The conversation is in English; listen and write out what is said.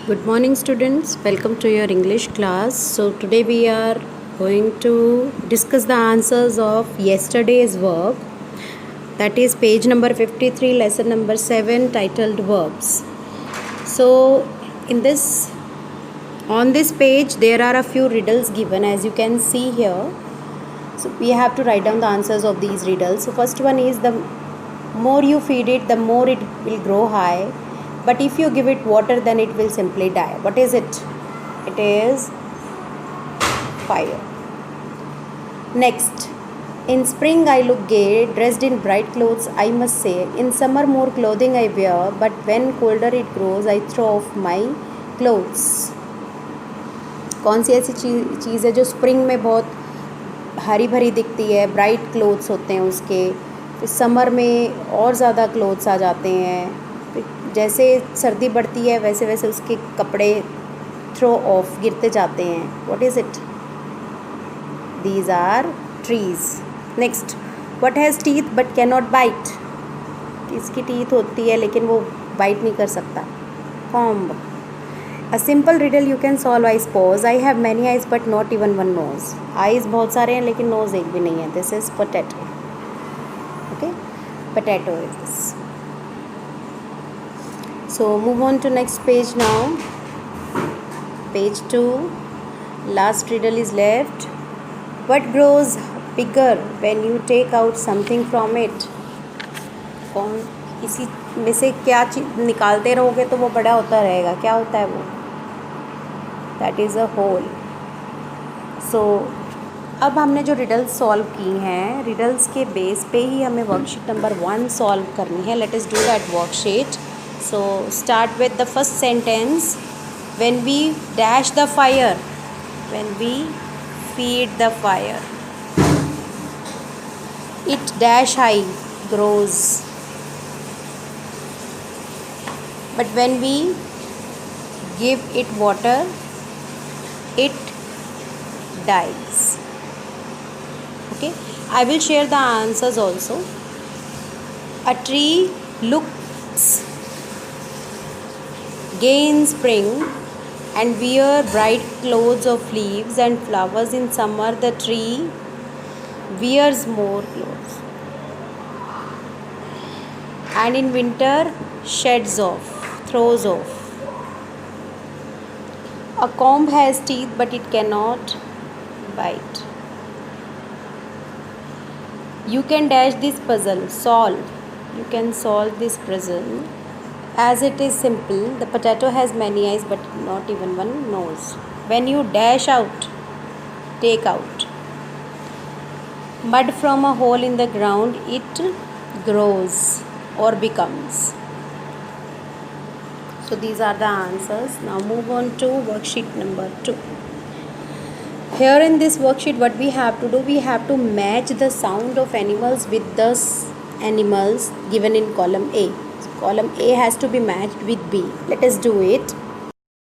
Good morning, students. Welcome to your English class. So, today we are going to discuss the answers of yesterday's work. That is page number 53, lesson number 7, titled Verbs. So, in this on this page, there are a few riddles given, as you can see here. So, we have to write down the answers of these riddles. So, first one is, the more you feed it, the more it will grow high. But if you give it water, then it will simply die. What is it? It is fire. Next, in spring I look gay, dressed in bright clothes, I must say. In summer more clothing I wear, but when colder it grows, I throw off my clothes. कौन सी ऐसी चीज़ है जो spring में बहुत हरी भरी दिखती है, bright clothes होते हैं उसके, फिर समर में और ज़्यादा क्लोथ्स आ जाते हैं, जैसे सर्दी बढ़ती है वैसे वैसे उसके कपड़े थ्रो ऑफ गिरते जाते हैं. What is it? These are trees. Next, what has teeth but can not bite? इसकी टीथ होती है लेकिन वो बाइट नहीं कर सकता. Comb. A simple riddle you can solve, I suppose. I have many eyes but not even one nose. Eyes बहुत सारे हैं लेकिन नोज एक भी नहीं है. This is potato. Okay, potato is this. So move on to next page now. Page 2. Last riddle is left. What grows bigger when you take out something from it? कौन इसी में से क्या चीज़ निकालते रहोगे तो वो बड़ा होता रहेगा. क्या होता है वो? That is a hole. So अब हमने जो रिडल्स सॉल्व की हैं, रिडल्स के बेस पे ही हमें वर्कशीट नंबर 1 सॉल्व करनी है. Let us do that worksheet. So start with the first sentence. When we dash the fire, when we feed the fire, it dash high grows. But when we give it water, it dies. Okay, I will share the answers also. A tree looks gay in spring and wear bright clothes of leaves and flowers. In summer the tree wears more clothes, and in winter sheds off, throws off. A comb has teeth but it cannot bite. You can dash this puzzle, solve. You can solve this puzzle as it is simple. The potato has many eyes but not even one nose. When you dash out, take out mud from a hole in the ground, it grows or becomes. So these are the answers. Now move on to worksheet number 2. Here in this worksheet, what we have to do, we have to match the sound of animals with the animals given in column A. Column A has to be matched with B. Let us do it.